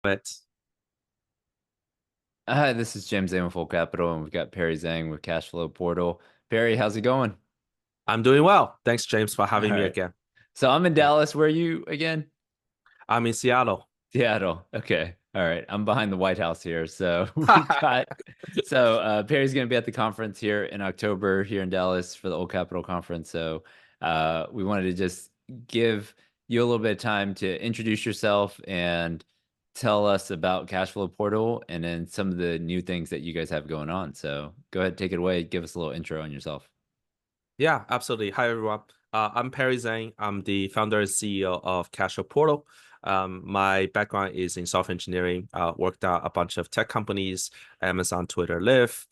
But Hi, this is James Zheng with Full Capital, and we've got Perry Zhang with Cash Flow Portal. Perry, how's it going? I'm doing well. Thanks, James, for All having me right. again. So I'm in Yeah. Dallas. Where are you again? I'm in Seattle. Seattle. Okay. All right. I'm behind the White House here. So we got Perry's gonna be at the conference here in October here in Dallas for the Old Capital Conference. So we wanted to just give you a little bit of time to introduce yourself and tell us about Cash Flow Portal and then some of the new things that you guys have going on. So go ahead, take it away. Give us a little intro on yourself. Yeah, absolutely. Hi, everyone. I'm Perry Zhang. I'm the founder and CEO of Cashflow Portal. My background is in software engineering. Worked at a bunch of tech companies, Amazon, Twitter, Lyft.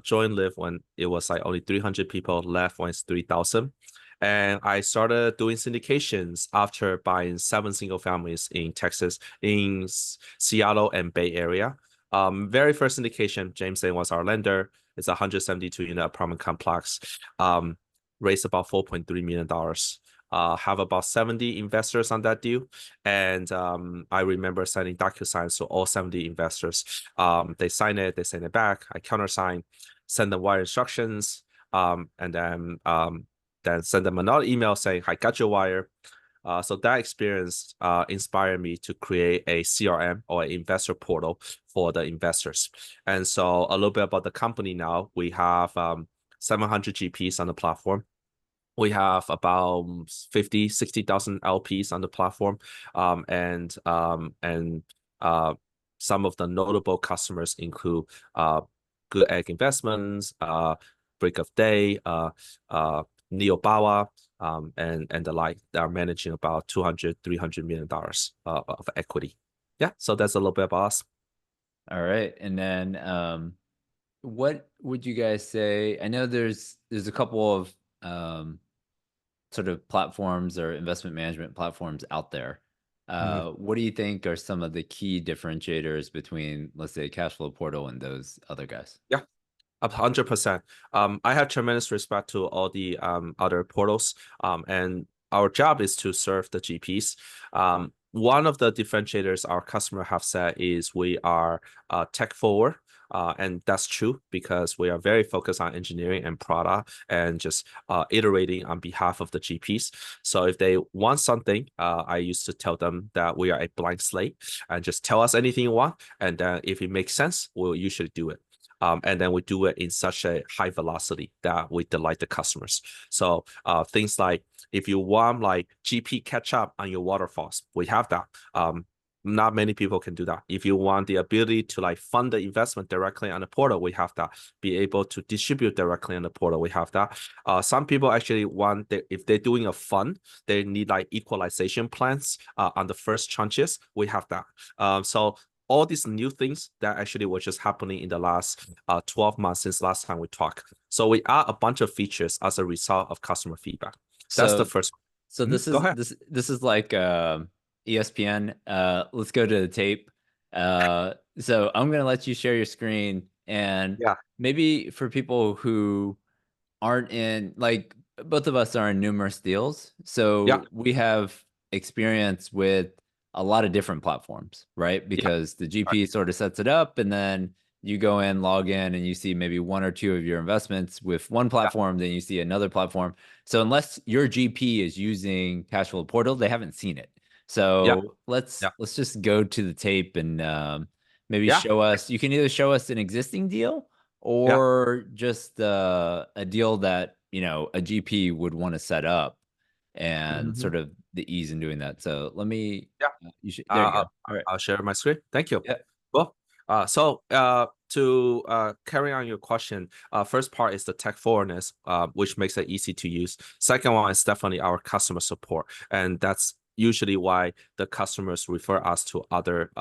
Joined Lyft when it was like only 300 people, left when it's 3,000. And I started doing syndications after buying 7 single families in Texas, in Seattle and Bay Area. Very first syndication, James Zheng was our lender. It's a 172 unit apartment complex. Raised about $4.3 million. Have about 70 investors on that deal. And I remember sending DocuSigns to all 70 investors. They sign it, they send it back. I countersign, send them wire instructions, and then send them another email saying, I got your wire. So that experience inspired me to create a CRM or an investor portal for the investors. And so a little bit about the company now. We have 700 GPs on the platform. We have about 50, 60,000 LPs on the platform. And some of the notable customers include Good Egg Investments, Break of Day, Neobawa, and the like. They are managing about 200, $300 million of equity. Yeah, so that's a little bit about us. All right. And then what would you guys say? I know there's a couple of sort of platforms or investment management platforms out there. Mhm. What do you think are some of the key differentiators between, let's say, Cashflow Portal and those other guys? Yeah. 100%. I have tremendous respect to all the other portals, and our job is to serve the GPs. One of the differentiators our customer have said is we are tech forward. And that's true because we are very focused on engineering and product and just iterating on behalf of the GPs. So if they want something, I used to tell them that we are a blank slate and just tell us anything you want. And then if it makes sense, we'll usually do it. And then we do it in such a high velocity that we delight the customers. So things like if you want like GP catch up on your waterfalls, we have that. Not many people can do that. If you want the ability to like fund the investment directly on the portal, we have that. Be able to distribute directly on the portal, we have that. Some people actually want that if they're doing a fund, they need like equalization plans on the first tranches. We have that. So all these new things that actually were just happening in the last 12 months since last time we talked. So we add a bunch of features as a result of customer feedback. That's the So first so one. Go ahead. this is like ESPN. Let's go to the tape. So I'm gonna let you share your screen and Yeah. maybe for people who aren't in like both of us are in numerous deals, Yeah. so we have experience with a lot of different platforms, right? Yeah. Because the Right. GP sort of sets it up and then you go in, log in, and you see maybe one or two of your investments with one Yeah. platform, then you see another platform. So unless your GP is using Cashflow Portal, they haven't seen it. Yeah. So Yeah. let's just go to the tape and maybe Yeah. show us. You can either show us an existing deal Yeah. or just a deal that a GP would want to set up and Mhm. sort of the ease in doing that. So let me, Yeah. you should, there you Uh, go. All right. I'll share my screen. Thank you. Yeah. Well, to carry on your question, first part is the tech forwardness, which makes it easy to use. Second one is definitely our customer support, and that's usually why the customers refer us to other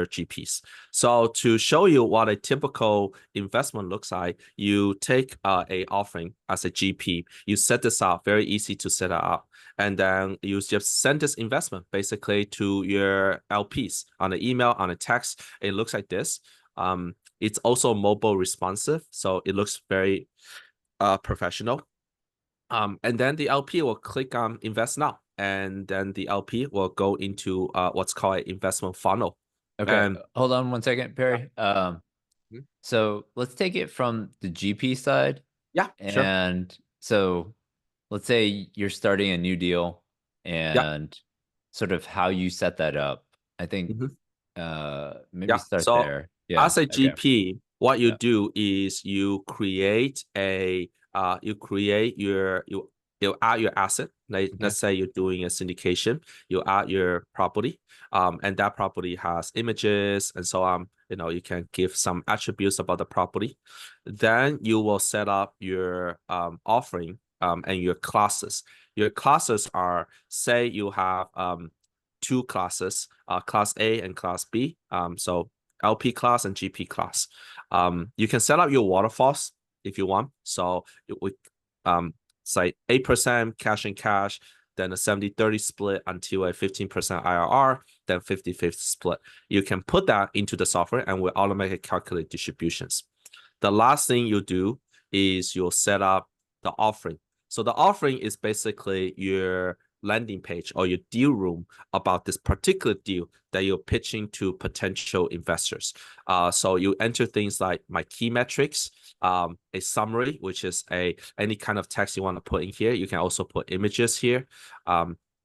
GPs. So to show you what a typical investment looks like, you take a offering as a GP, you set this up, very easy to set it up, and then you just send this investment basically to your LPs on an email, on a text. It looks like this. It's also mobile responsive, so it looks very professional. And then the LP will click on invest now, and then the LP will go into what's called an investment funnel. Okay, And hold on one second, yeah, Perry. mhm, So let's take it from the GP side. yeah, sure. And so let's say you're starting a new deal Yeah. and sort of how you set that up. I think Mhm. maybe Yeah. start So there. Yeah. as a Okay. GP, what you Yeah. do is you create you add your asset. Like Okay. let's say you're doing a syndication, you add your property, and that property has images and so on. You can give some attributes about the property. Then you will set up your offering and your classes. Your classes are, say you have two classes, class A and class B. So LP class and GP class. You can set up your waterfalls if you want. So we say 8% cash and cash, then a 70-30 split until a 15% IRR, then 50-50 split. You can put that into the software and will automatically calculate distributions. The last thing you do is you'll set up the offering. So the offering is basically your landing page or your deal room about this particular deal that you're pitching to potential investors. So you enter things like my key metrics, a summary, which is any kind of text you want to put in here. You can also put images here.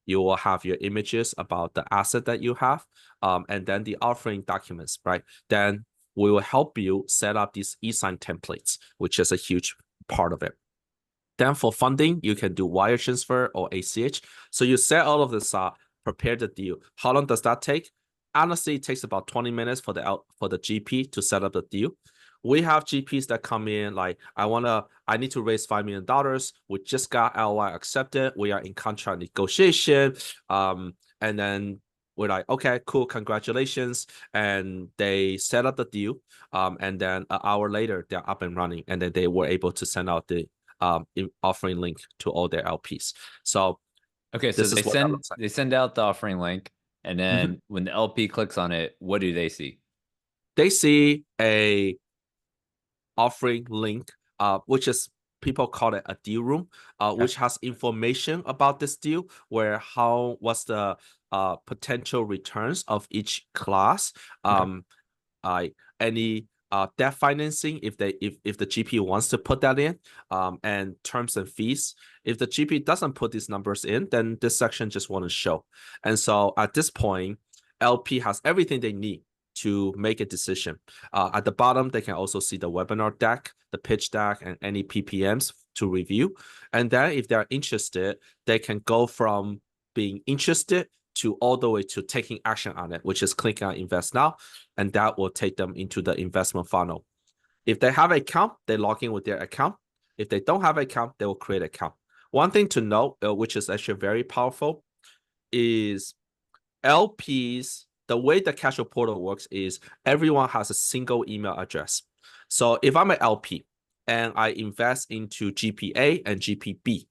You will have your images about the asset that you have, and then the offering documents, right? Then we will help you set up these e-sign templates, which is a huge part of it. Then for funding, you can do wire transfer or ACH. So you set all of this up, prepare the deal. How long does that take? Honestly, it takes about 20 minutes for the GP to set up the deal. We have GPs that come in like, I need to raise $5 million. We just got LOI accepted. We are in contract negotiation. And then we're like, okay, cool, congratulations. And they set up the deal. And then an hour later, they're up and running. And then they were able to send out the offering link to all their LPs. So Okay, so this they is what that send looks like. they send out the offering link, and Mhm. then when the LP clicks on it, what do they see? They see a offering link, which is people call it a deal room, Okay. which has information about this deal, what's the potential returns of each class, Okay. uh, any debt financing if the GP wants to put that in, and terms and fees. If the GP doesn't put these numbers in, then this section just won't show. And so at this point, LP has everything they need to make a decision. At the bottom, they can also see the webinar deck, the pitch deck, and any PPMs to review. And then if they're interested, they can go from being interested to all the way to taking action on it, which is clicking on invest now, and that will take them into the investment funnel. If they have an account, they log in with their account. If they don't have an account, they will create an account. One thing to note, which is actually very powerful, is LPs. The way the casual portal works is everyone has a single email address. So if I'm an LP and I invest into GPA and GPB,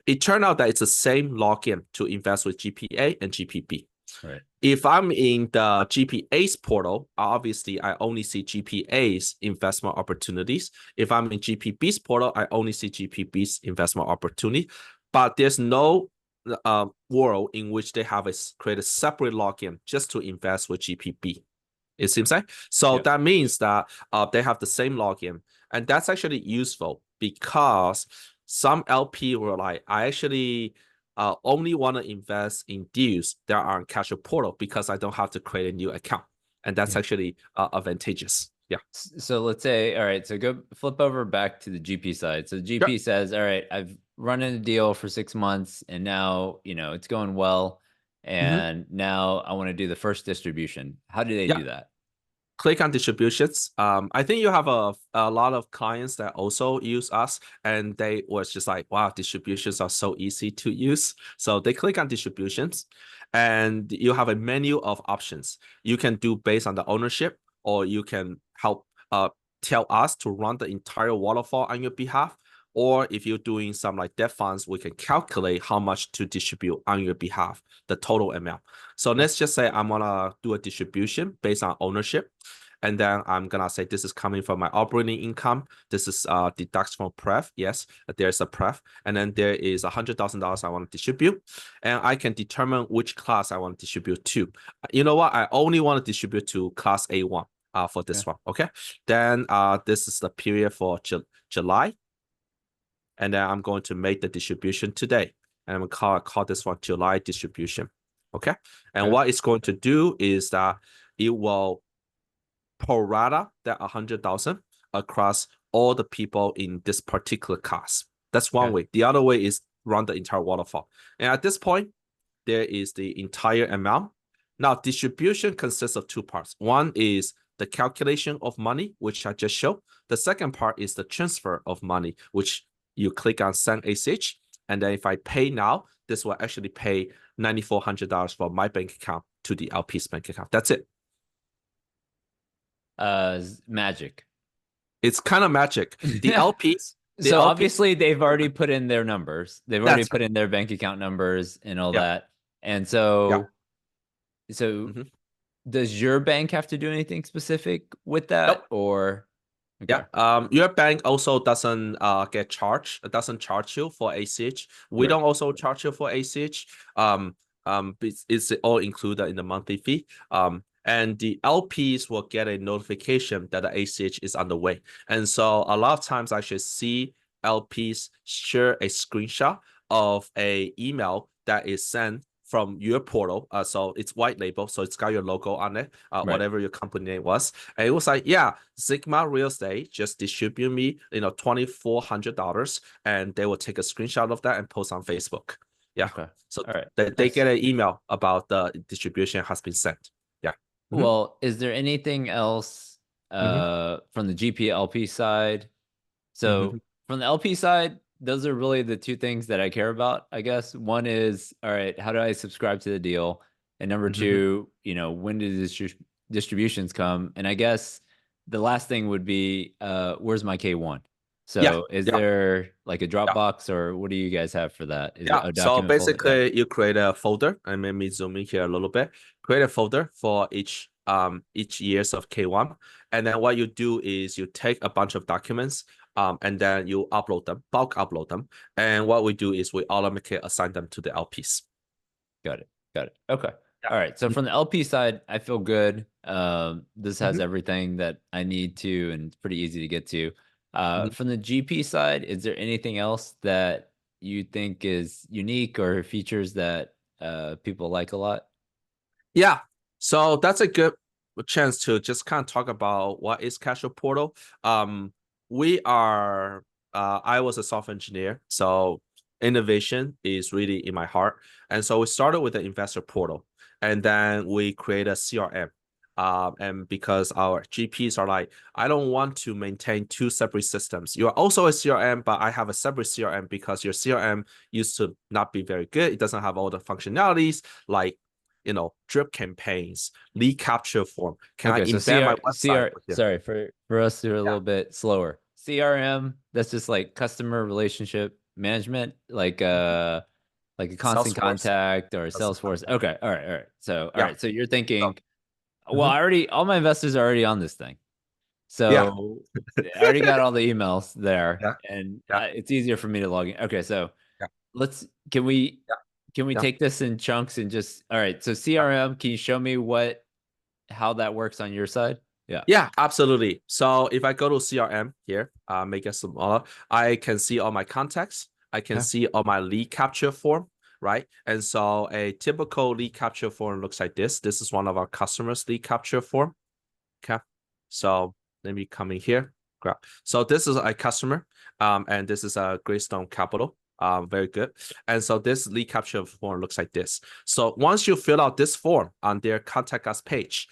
it turned out that it's the same login to invest with GPA and GPB. Right. If I'm in the GPA's portal, obviously I only see GPA's investment opportunities. If I'm in GPB's portal, I only see GPB's investment opportunity. But there's no world in which they have create a separate login just to invest with GPB. It seems like so Yeah. that means that they have the same login, and that's actually useful because some LP were like, I actually only want to invest in deals that are on Casual Portal because I don't have to create a new account, and that's Yeah. actually advantageous. Yeah. So let's say, all right, so go flip over back to the GP side. So the Sure. GP says, all right, I've run in a deal for 6 months and now, it's going well. Mm-hmm. And now I want to do the first distribution. How do they Yeah. do that? Click on distributions. I think you have a lot of clients that also use us, and they was just like, wow, distributions are so easy to use. So they click on distributions, and you have a menu of options. You can do based on the ownership, or you can help tell us to run the entire waterfall on your behalf. Or if you're doing some like debt funds, we can calculate how much to distribute on your behalf, the total amount. So Okay. let's just say I'm gonna do a distribution based on ownership. and then I'm gonna say this is coming from my operating income. This is deducts from pref. Yes, there's a pref, and then there is $100,000 I want to distribute, and I can determine which class I want to distribute to. You know what? I only want to distribute to class A1 for this one. Okay, then this is the period for July, and then I'm going to make the distribution today, and I'm gonna call this one July distribution. Okay, and what it's going to do is that it will pro rata that 100,000 across all the people in this particular class. That's one way. The other way is run the entire waterfall. And at this point, there is the entire amount. Now, distribution consists of two parts. One is the calculation of money, which I just showed. The second part is the transfer of money, which you click on send ACH. And then if I pay now, this will actually pay $9,400 from my bank account to the LP's bank account. That's it. Magic. It's kind of magic. The LPs. So obviously they've already put in their numbers. They've already put in their bank account numbers and all that. And so, does your bank have to do anything specific with that, nope. or? Okay. Yeah. Your bank also doesn't get charged. It doesn't charge you for ACH. We don't also charge you for ACH. It's all included in the monthly fee. And the LPs will get a notification that the ACH is underway. And so a lot of times I should see LPs share a screenshot of a email that is sent from your portal. So it's white label, so it's got your logo on it, whatever your company name was. And it was like, yeah, Sigma Real Estate just distribute me, $2,400, and they will take a screenshot of that and post on Facebook. Yeah. Okay. So they get an email about the distribution has been sent. Yeah. Well, is there anything else from the GP LP side? So from the LP side, those are really the two things that I care about, I guess. One is, all right, how do I subscribe to the deal? And number two, when do the distributions come? And I guess the last thing would be, where's my K1? So is there like a Dropbox or what do you guys have for that? Is it a so basically folder? you create a folder, and let me zoom in here a little bit. Create a folder for each years of K1. And then what you do is you take a bunch of documents, and then you upload them, bulk upload them. And what we do is we automatically assign them to the LPs. Got it. Okay. All right. So from the LP side, I feel good. This has everything that I need to, and it's pretty easy to get to. From the GP side, is there anything else that you think is unique or features that people like a lot? Yeah. So that's a good chance to just kind of talk about what is Cashflow Portal. I was a software engineer, so innovation is really in my heart. And so we started with the investor portal, and then we created a CRM. And because our GPs are like, I don't want to maintain two separate systems. You're also a CRM, but I have a separate CRM because your CRM used to not be very good. It doesn't have all the functionalities like drip campaigns, lead capture form. Can I embed my website? Sorry, for us who are a little bit slower. CRM, that's just like customer relationship management, like a constant contact or Salesforce. Okay, all right. So so you're thinking, well, all my investors are already on this thing. So I already got all the emails there, and it's easier for me to log in. Okay, so can we take this in chunks and just, all right, so CRM, can you show me how that works on your side? Yeah, absolutely. So if I go to CRM here, make it smaller, I can see all my contacts. I can see all my lead capture form, right? And so a typical lead capture form looks like this. This is one of our customers' lead capture form. Okay. So let me come in here. So this is a customer, and this is a Greystone Capital. Very good. And so this lead capture form looks like this. So once you fill out this form on their contact us page,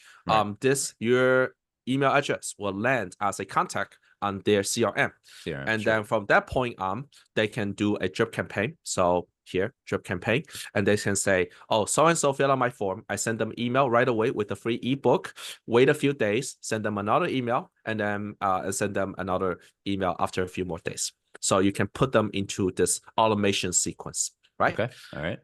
your email address will land as a contact on their CRM. And then from that point on, they can do a drip campaign. So here, drip campaign, and they can say, oh, so-and-so fill out my form. I send them email right away with a free ebook, wait a few days, send them another email, and then send them another email after a few more days. So you can put them into this automation sequence, right? Okay, all right.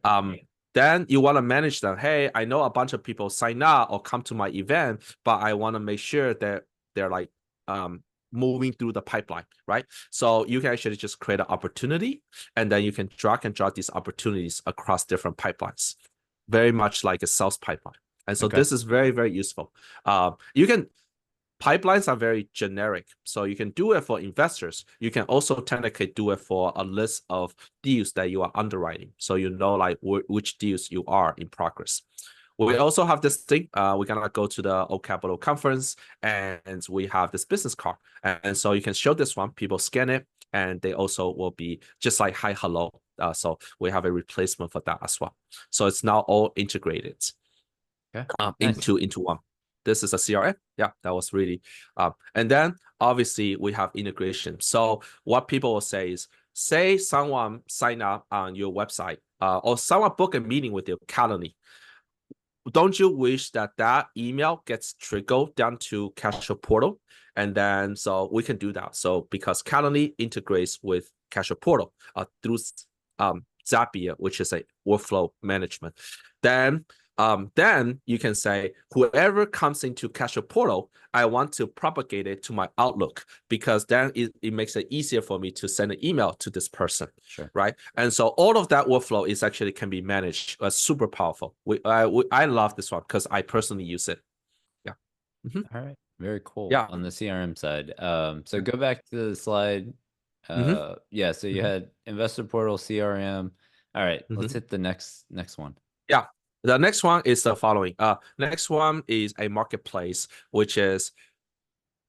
Then you want to manage them. Hey, I know a bunch of people sign up or come to my event, but I want to make sure that they're like moving through the pipeline, right? So you can actually just create an opportunity, and then you can drag and drop these opportunities across different pipelines, very much like a sales pipeline. And so Okay. this is very, very useful. You can Pipelines are very generic, so you can do it for investors. You can also technically do it for a list of deals that you are underwriting, so you know like which deals you are in progress. We also have this thing. We're gonna go to the Old Capital conference, and we have this business card, and so you can show this one. People scan it, and they also will be just like hi, hello. So we have a replacement for that as well. So it's now all integrated Okay. Nice. into one. This is a CRM. Yeah, that was really. And then obviously we have integration. So what people will say is, say someone sign up on your website, or someone book a meeting with your Calendly. Don't you wish that that email gets trickled down to Casual Portal? And then so we can do that. So because Calendly integrates with Casual Portal through Zapier, which is a workflow management, then you can say whoever comes into Casual Portal, I want to propagate it to my Outlook, because then it makes it easier for me to send an email to this person. Sure. Right. And so all of that workflow is actually can be managed. Super powerful. I love this one because I personally use it. Yeah. All right. Very cool Yeah. on the CRM side. So go back to the slide. Mm-hmm. Yeah, so you Mm-hmm. had Investor Portal, CRM. All right, let's Mm-hmm. hit the next one. Yeah. The next one is the following. Next one is a marketplace, which is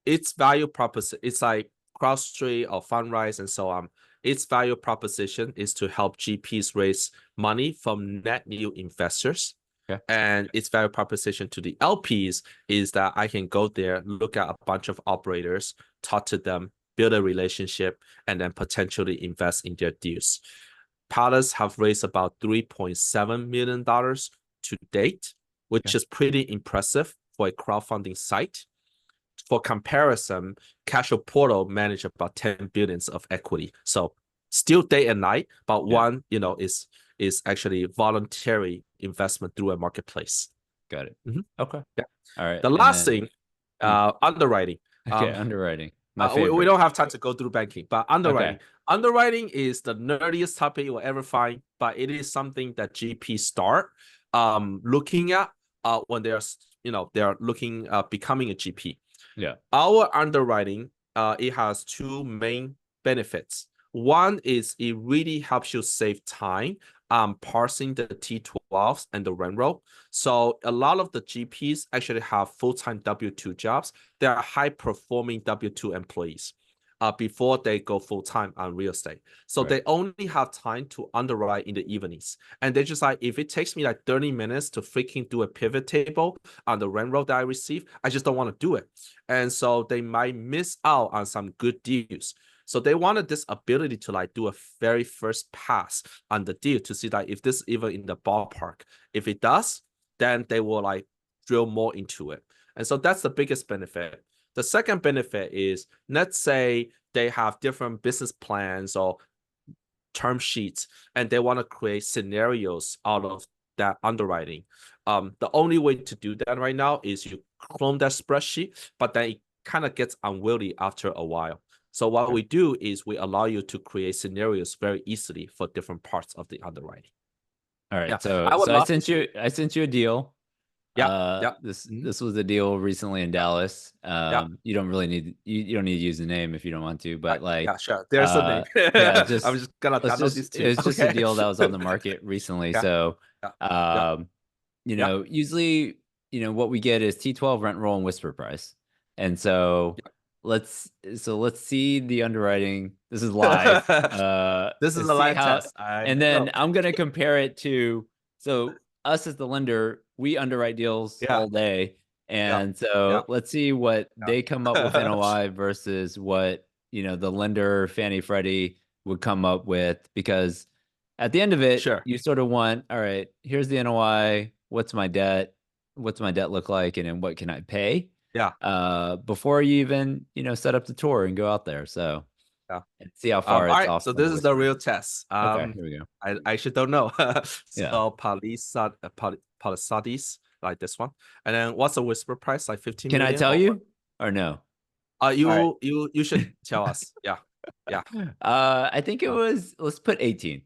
its value proposition. It's like CrowdStreet or Fundrise and so on. Its value proposition is to help GPs raise money from net new investors. Okay. And its value proposition to the LPs is that I can go there, look at a bunch of operators, talk to them, build a relationship, and then potentially invest in their deals. Palace have raised about $3.7 million to date, which Okay. is pretty impressive for a crowdfunding site. For comparison, Casual Portal manage about 10 billions of equity. So still day and night, but Yeah. one, is actually voluntary investment through a marketplace. Got it. Mhm. Okay. Yeah. All right. The And last then thing, underwriting. okay, underwriting. My We favorite. don't have time to go through banking, but Okay. underwriting is the nerdiest topic you will ever find, but it is something that GP start looking at when they're looking becoming a GP. Yeah. Our underwriting, it has two main benefits. One is it really helps you save time parsing the T12s and the rent roll. So a lot of the GPs actually have full-time W-2 jobs. They are high-performing W-2 employees before they go full-time on real estate. So Right. they only have time to underwrite in the evenings. And they just like, if it takes me like 30 minutes to freaking do a pivot table on the rent roll that I receive, I just don't want to do it. And so they might miss out on some good deals. So they wanted this ability to like do a very first pass on the deal to see that if this is even in the ballpark. If it does, then they will like drill more into it. And so that's the biggest benefit. The second benefit is, let's say they have different business plans or term sheets, and they want to create scenarios out of that underwriting. The only way to do that right now is you clone that spreadsheet, but then it kind of gets unwieldy after a while. So what we do is we allow you to create scenarios very easily for different parts of the underwriting. All right. Yeah, So I would I love. sent you a deal. Yeah, yeah, This was a deal recently in Dallas. yeah. You don't really need you don't need to use the name if you don't want to, but like Yeah, sure. There's a name. yeah, I'm just just gonna download this too. it's just a Okay. deal that was on the market recently. Yeah, So yeah, yeah, um yeah, usually, what we get is T12 rent roll and whisper price. And so let's see the underwriting. This is live. yeah. This is Let's a see live how, test. I and know. then I'm gonna compare it to, so us as the lender, we underwrite deals Yeah, all day. yeah, And yeah, so let's see what they come up with yeah. NOI versus what, the lender, Fannie Freddie, would come up with, because at the end of it, Sure. you sort of want, all right, here's the NOI, what's my debt, look like, and then what can I pay? Yeah. Before you even, set up the tour and go out there. So Yeah. and see how All far it's right. off So from the this is the whiskey. real test. Okay, here we go. I actually don't know. Yeah. So Palisades, like this one. And then what's the whisper price? Like 15 Can I million tell or what? you or no? All right. You should tell us. Yeah. Yeah. I think it Uh, was, let's put 18.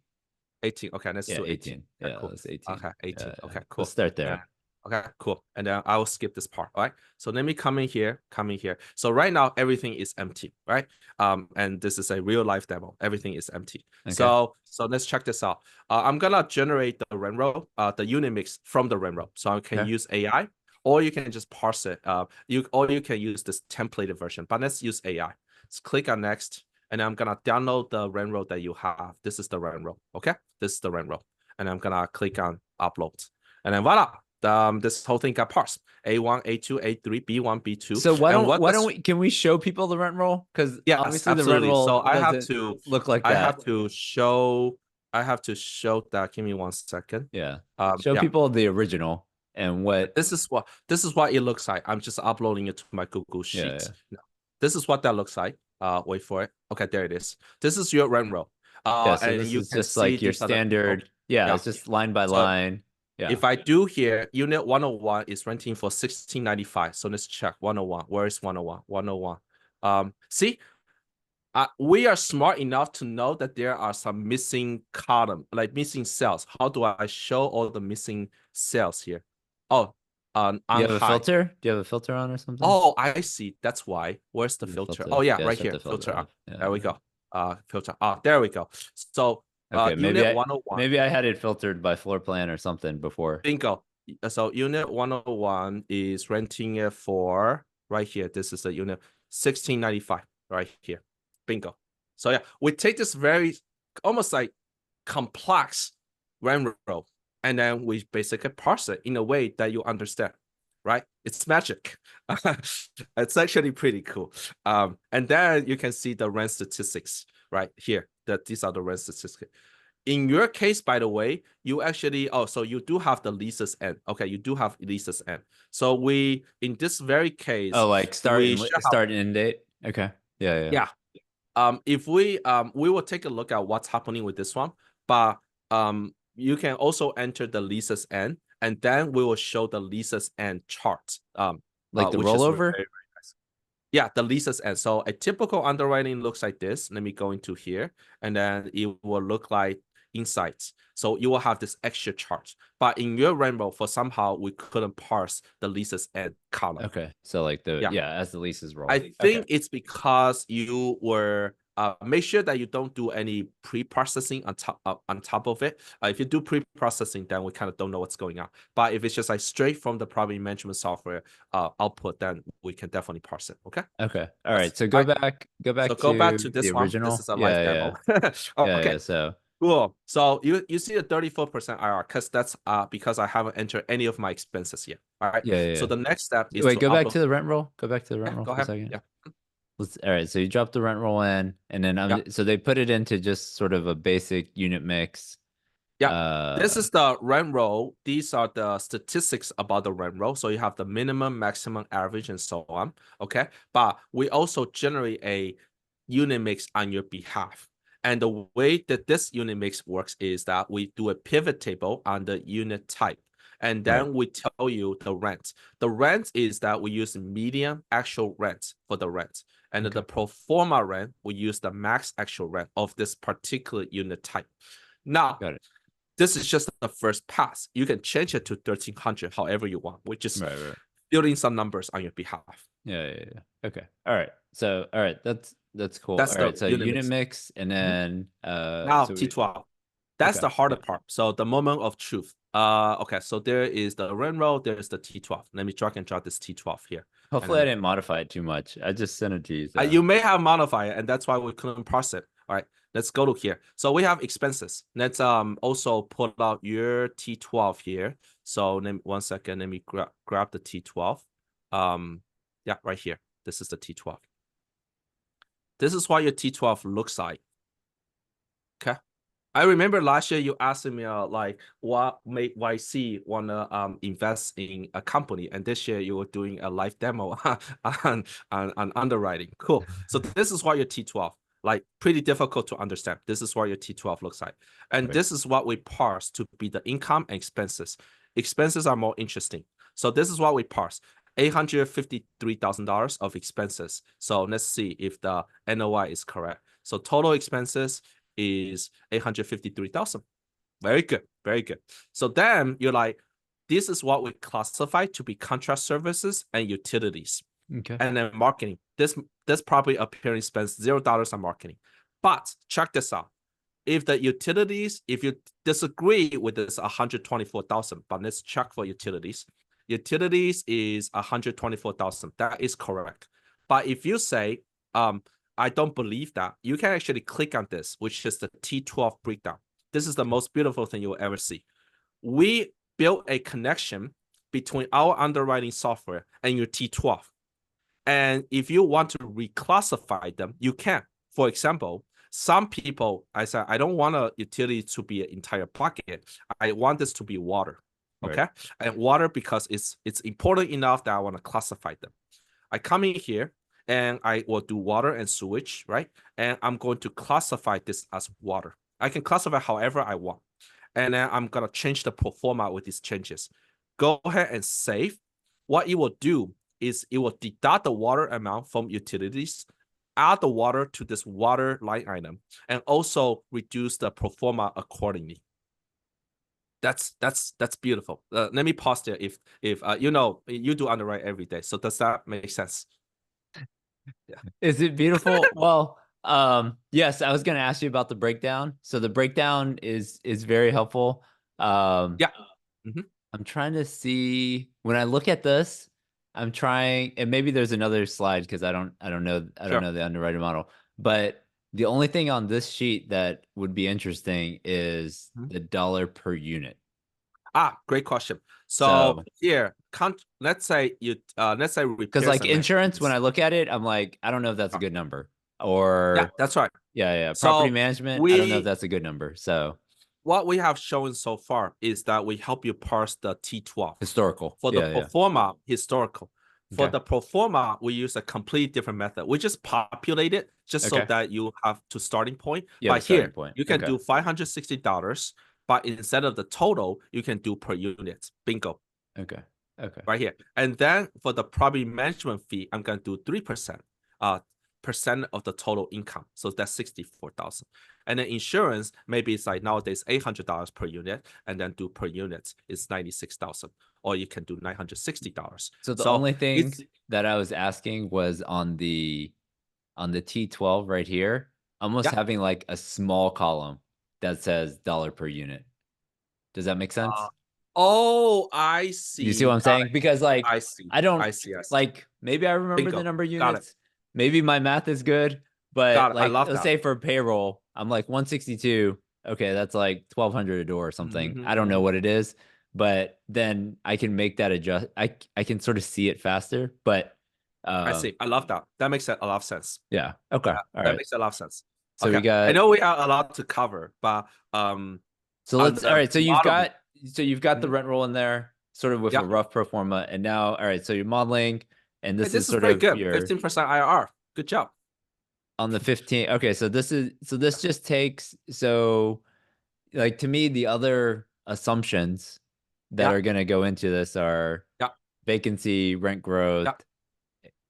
18. Okay, let's Yeah, do 18. 18. Okay, Yeah, cool. that's 18. Okay, 18. Yeah. Okay, Let's cool. start And there. okay, cool. And then I will skip this part. All right. So let me come in here, come in here. So right now everything is empty, right? And this is a real life demo. Everything is empty. Okay. So let's check this out. I'm gonna generate the RenRow, the unit mix from the RenRow. So I can Okay. use AI, or you can just parse it. You can use this templated version, but let's use AI. Let's click on next, and I'm gonna download the RenRow that you have. This is the RenRow. Okay, this is the RenRow, and I'm gonna click on upload, and then voila. This whole thing got parsed. A1, A2, A3, B1, B2. So And what why don't does we, can we show people the rent roll? Because yes, obviously the rent absolutely. So roll doesn't look like I that. have to show I have to show that. Give me 1 second. Yeah. Show Yeah. people the original and what. This is what it looks like. I'm just uploading it to my Google Yeah. Yeah. Sheets. No, this is what that looks like. Wait for it. Okay, there it is. This is your rent row. Yeah. So And this you is can just see like your these are the people. standard. Yeah. Yeah. It's just line by So line. Yeah. if I do here, unit 101 is renting for 16.95. So let's check 101. Where is 101? 101. See, we are smart enough to know that there are some missing column, like missing cells. How do I show all the missing cells here? Oh, Do you on have a high. filter? Do you have a filter on or something? Oh, I see. That's why. Where's the There's a filter? filter. Oh yeah, Yeah. right Shut here. the filter Filter on. off. Yeah. There we go. Filter. There we go. So Okay. unit 101. Maybe I had it filtered by floor plan or something before. Bingo. So unit 101 is renting it for right here. This is the unit 16.95 right here. Bingo. So yeah, we take this very almost like complex rent row, and then we basically parse it in a way that you understand, right? It's magic. It's actually pretty cool. And then you can see the rent statistics right here. That these are the rent statistics. In your case, by the way, you actually, so you do have the leases end. Okay, you do have leases end. So we, in this very case, Oh, like we should have, start and end date. Okay. Yeah. Yeah. yeah. If we will take a look at what's happening with this one, but you can also enter the leases end, and then we will show the leases end chart. Like the Which is very, rollover. very nice. Yeah, the leases end. So a typical underwriting looks like this. Let me go into here, and then it will look like insights. So you will have this extra chart. But in your rainbow, for somehow we couldn't parse the leases end column. Okay. So like Yeah. as the leases roll. I think Okay. it's because you were make sure that you don't do any pre-processing on top of it. If you do pre-processing, then we kind of don't know what's going on. But if it's just like straight from the property management software output, then we can definitely parse it. Okay. Okay. All right. So go back So go back to to the this one. This original. is a live Yeah. demo. Yeah. Okay. So Cool. So you see the 34% IR because that's because I haven't entered any of my expenses yet. All right. So yeah. the next step is Wait, to go back upload. to the rent roll. Go back to the rent Yeah, roll go for a ahead. second. Yeah. All right. So you drop the rent roll in, and then Yeah. so they put it into just sort of a basic unit mix. Yeah, this is the rent roll. These are the statistics about the rent roll. So you have the minimum, maximum, average, and so on. Okay, but we also generate a unit mix on your behalf. And the way that this unit mix works is that we do a pivot table on the unit type. And then Right. we tell you the rent. The rent is that we use median actual rent for the rent. And the pro forma rent, we use the max actual rent of this particular unit type. Now, Got it. this is just the first pass. You can change it to 1300 however you want. We're just Right. building some numbers on your behalf. Yeah. Okay. All right. So all right, that's cool. That's All the right. So unit unit mix. mix, and then Now so T12. That's okay. the harder Yeah. part. So the moment of truth. Okay, so there is the run roll, there's the T12. Let me drag and drop this T12 here. Hopefully I didn't modify it too much. I just sent it to you. So. You may have modified it, and that's why we couldn't parse it. All right, let's go to here. So we have expenses. Let's also pull out your T12 here. So let me, 1 second. Let me grab the T12. Yeah, right here. This is the T12. This is what your T12 looks like. Okay. I remember last year you asked me like what made YC wanna invest in a company, and this year you were doing a live demo on underwriting. Cool. So this is what your T12. like pretty difficult to understand. This is what your T12 looks like. And Right. this is what we parse to be the income and expenses. Expenses are more interesting. So this is what we parse. $853,000 of expenses. So let's see if the NOI is correct. So total expenses is 853,000. Very good. Very good. So then you're like, this is what we classify to be contract services and utilities. Okay. And then marketing. This probably appearing spends $0 on marketing. But check this out. If the utilities, if you disagree with this 124,000, but let's check for utilities. Utilities is 124,000. That is correct. But if you say, I don't believe that, you can actually click on this, which is the T12 breakdown. This is the most beautiful thing you will ever see. We built a connection between our underwriting software and your T12. And if you want to reclassify them, you can. For example, some people, I said, I don't want a utility to be an entire bucket. I want this to be water. Okay. Right. And water because it's important enough that I want to classify them. I come in here and I will do water and sewage, right? And I'm going to classify this as water. I can classify however I want. And then I'm going to change the pro forma with these changes. Go ahead and save. What it will do is it will deduct the water amount from utilities, add the water to this water line item, and also reduce the pro forma accordingly. That's beautiful. Let me pause there. If you know, you do underwrite every day, so does that make sense? Yeah. Is it beautiful? Well, yes, I was gonna ask you about the breakdown. So the breakdown is very helpful. Yeah. Mm-hmm. I'm trying to see when I look at this, I'm trying, and maybe there's another slide because I don't know the underwriting model. But the only thing on this sheet that would be interesting is the dollar per unit. Great question. So here, let's say because like insurance, when I look at it, I'm like, I don't know if that's a good number. Or yeah, that's right. Yeah. Property management, I don't know if that's a good number. So what we have shown so far is that we help you parse the T12 historical for the pro forma historical. For the pro forma, we use a completely different method. We just populate it just so that you have to starting point. Yeah, but here you can do $560, but instead of the total, you can do per unit. Bingo. Okay. Right here. And then for the property management fee, I'm going to do 3%. Percent of the total income. So that's 64,000. And then insurance, maybe it's like nowadays $800 per unit, and then do per unit is 96,000, or you can do $960. So the only thing that I was asking was on the T12 right here, almost having like a small column that says dollar per unit. Does that make sense? Oh, I see. You see what I'm saying? Because like I see. I see. Like maybe I remember the number of units. Maybe my math is good, but like let's say for payroll, I'm like 162. Okay, that's like 1,200 a door or something. I don't know what it is, but then I can make that adjust. I can sort of see it faster, but I see. I love that. That makes a lot of sense. Yeah. Okay. All that makes a lot of sense. So we got. I know we have a lot to cover, but So let's. All right. So you've got. So you've got the rent roll in there, sort of with a rough pro forma, and now, all right. So you're modeling, and this is sort of good. 15% IRR. Good job. On the 15. Okay, so this just takes, so like to me, the other assumptions that are gonna go into this are vacancy, rent growth,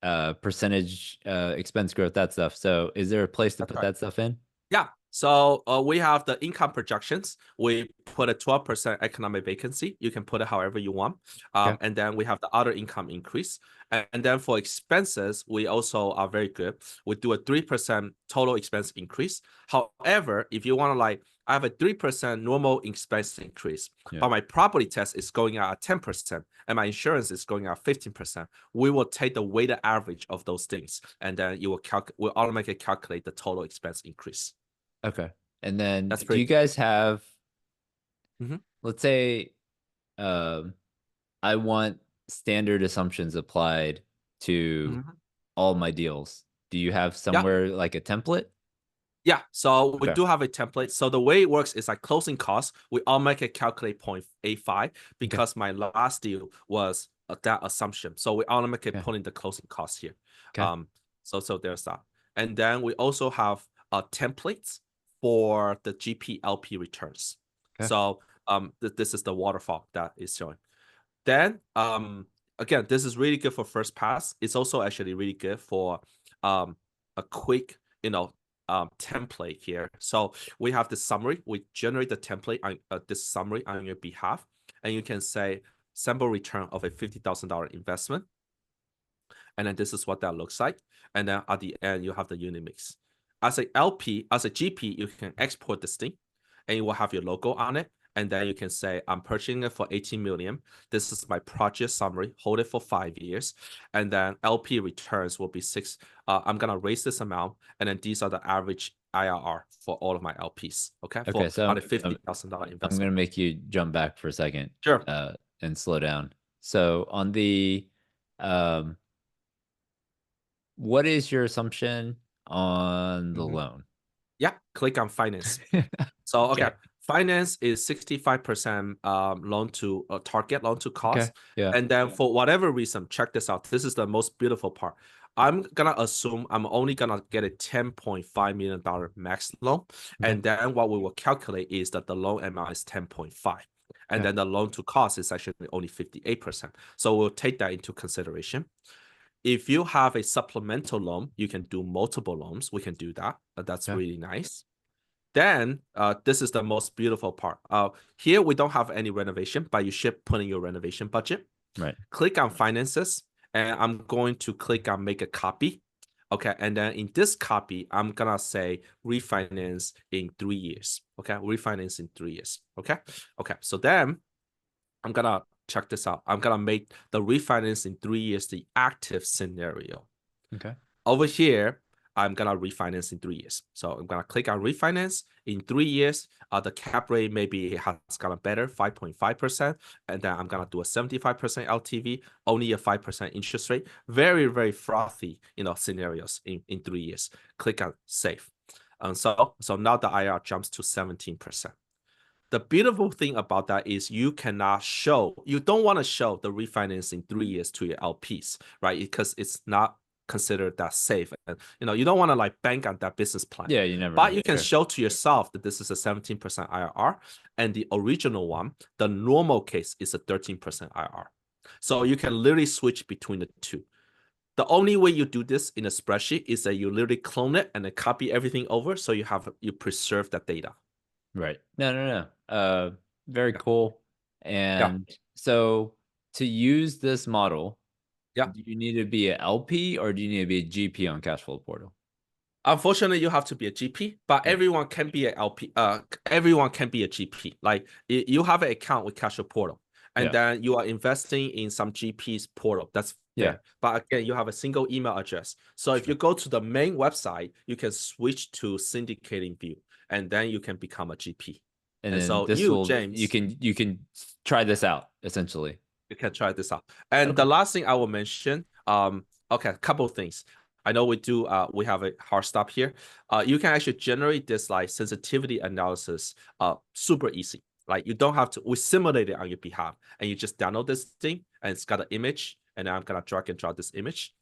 percentage, expense growth, that stuff. So is there a place to put that stuff in? Yeah. So we have the income projections. We put a 12% economic vacancy. You can put it however you want. And then we have the other income increase. And then for expenses, we also are very good. We do a 3% total expense increase. However, if you want to like, I have a 3% normal expense increase, but my property tax is going out at 10% and my insurance is going out 15%. We will take the weighted average of those things, and then you will automatically calculate the total expense increase. Okay. And then do you guys have, let's say, I want standard assumptions applied to all my deals. Do you have somewhere like a template? Yeah, so we do have a template. So the way it works is like closing costs. We automatically calculate 0.85 because my last deal was that assumption. So we automatically put in the closing costs here. So there's that. And then we also have templates for the GP LP returns. Okay. So this is the waterfall that is showing. Then again, this is really good for first pass. It's also actually really good for a quick, template here. So we have the summary. We generate the template on this summary on your behalf, and you can say sample return of a $50,000 investment. And then this is what that looks like. And then at the end, you have the unit mix. As a LP, as a GP, you can export this thing, and you will have your logo on it. And then you can say, I'm purchasing it for 18 million. This is my project summary. Hold it for 5 years. And then LP returns will be six. I'm going to raise this amount. And then these are the average IRR for all of my LPs. Okay. Okay. So on a $50,000 I'm investment. going to make you jump back for a second. Sure. And slow down. So on the, what is your assumption on the loan? Yeah. Click on finance. So, okay, finance is 65% loan to target loan to cost. Okay. Yeah. And then for whatever reason, check this out. This is the most beautiful part. I'm gonna assume I'm only gonna get a $10.5 million max loan. And then what we will calculate is that the loan amount is 10.5. And then the loan to cost is actually only 58%. So we'll take that into consideration. If you have a supplemental loan, you can do multiple loans. We can do that. That's really nice. Then this is the most beautiful part. Here we don't have any renovation, but you should put in your renovation budget. Right. Click on finances, and I'm going to click on make a copy. Okay, and then in this copy, I'm gonna say refinance in 3 years. Okay, refinance in 3 years. Okay, so then I'm gonna check this out. I'm gonna make the refinance in 3 years the active scenario. Okay. Over here, I'm gonna refinance in 3 years. So I'm gonna click on refinance in 3 years. The cap rate maybe has gotten better, 5.5%. And then I'm gonna do a 75% LTV, only a 5% interest rate. Very, very frothy, scenarios in 3 years. Click on save. And so now the IR jumps to 17%. The beautiful thing about that is you don't want to show the refinance in 3 years to your LPs, right? Because it's not considered that safe. And you don't want to like bank on that business plan. Yeah, you never But know. you can show to yourself that this is a 17% IRR, and the original one, the normal case, is a 13% IRR. So you can literally switch between the two. The only way you do this in a spreadsheet is that you literally clone it and then copy everything over, so you preserve that data. Right. No. Very cool. Yeah. And so to use this model, Yeah. do you need to be an LP or do you need to be a GP on Cashflow Portal? Unfortunately, you have to be a GP, but Yeah. everyone can be a LP. Everyone can be a GP. Like you have an account with Cashflow Portal, and then you are investing in some GP's portal. That's fair. But again, you have a single email address. So if you go to the main website, you can switch to syndicating view, and then you can become a GP. And And then so this will James, you can try this out essentially. you can try this out. And the Okay. last thing I will mention, okay, a couple of things. I know we have a hard stop here. You can actually generate this like sensitivity analysis super easy. Like you don't have to, we simulate it on your behalf, and you just download this thing, and it's got an image, and I'm gonna drag and drop this image,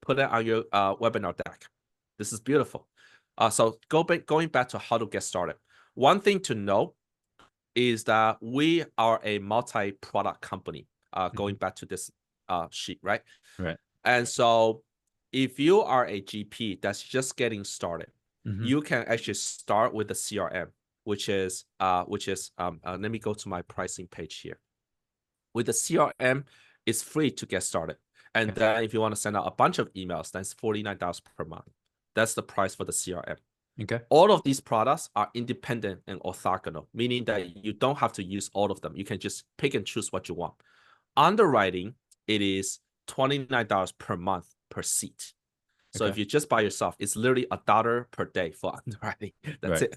put it on your webinar deck. This is beautiful. So going back to how to get started. One thing to know is that we are a multi-product company. Going back to this sheet, right? Right. And so if you are a GP that's just getting started, you can actually start with the CRM, which is let me go to my pricing page here. With the CRM, it's free to get started. And then if you want to send out a bunch of emails, that's $49 per month. That's the price for the CRM. Okay. All of these products are independent and orthogonal, meaning that you don't have to use all of them. You can just pick and choose what you want. Underwriting, it is $29 per month per seat. So if you just by yourself, it's literally $1 per day for underwriting. That's it.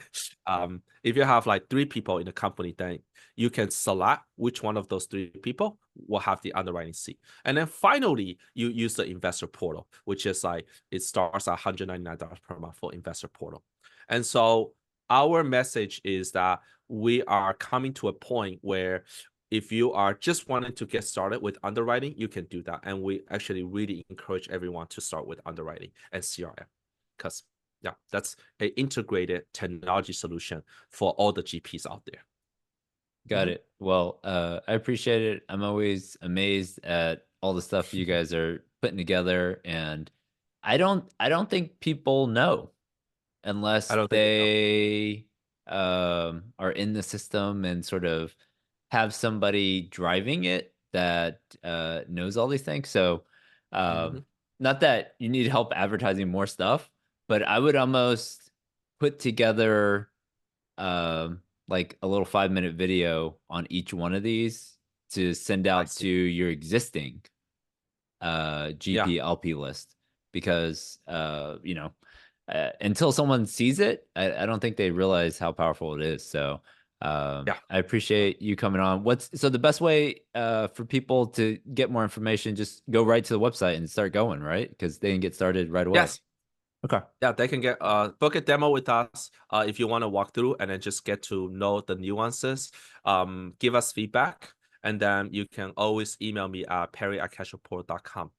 If you have like 3 people in the company, then you can select which one of those 3 people will have the underwriting seat. And then finally, you use the investor portal, which is like, it starts at $199 per month for investor portal. And so our message is that we are coming to a point where if you are just wanting to get started with underwriting, you can do that. And we actually really encourage everyone to start with underwriting and CRM because Yeah, that's an integrated technology solution for all the GPs out there. Got it. Well, I appreciate it. I'm always amazed at all the stuff you guys are putting together, and I don't think people know I unless don't think they know. they are in the system and sort of have somebody driving it that knows all these things. So, Mhm. not that you need help advertising more stuff, but I would almost put together like a little 5-minute video on each one of these to send I out to see. your existing Yeah, GP LP list because until someone sees it, I don't think they realize how powerful it is. So yeah. I appreciate you coming on. What's so the best way for people to get more information? Just go right to the website and start going, right? Because they can get started right away. Yes. Okay. Yeah, they can get book a demo with us if you want to walk through and then just get to know the nuances. Give us feedback, and then you can always email me at perry@cashreport.com,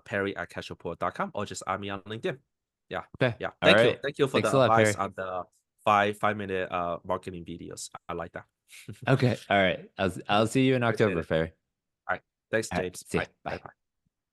perry@cashreport.com, or just add me on LinkedIn. Yeah, Okay. yeah. All right. Thank you for Thanks the a lot, advice Perry. on the five minute marketing videos. I like that. Okay. All right. I'll see you in Appreciate October, it. Perry. All right, thanks, All right. James. See All ya. right, bye Bye. bye.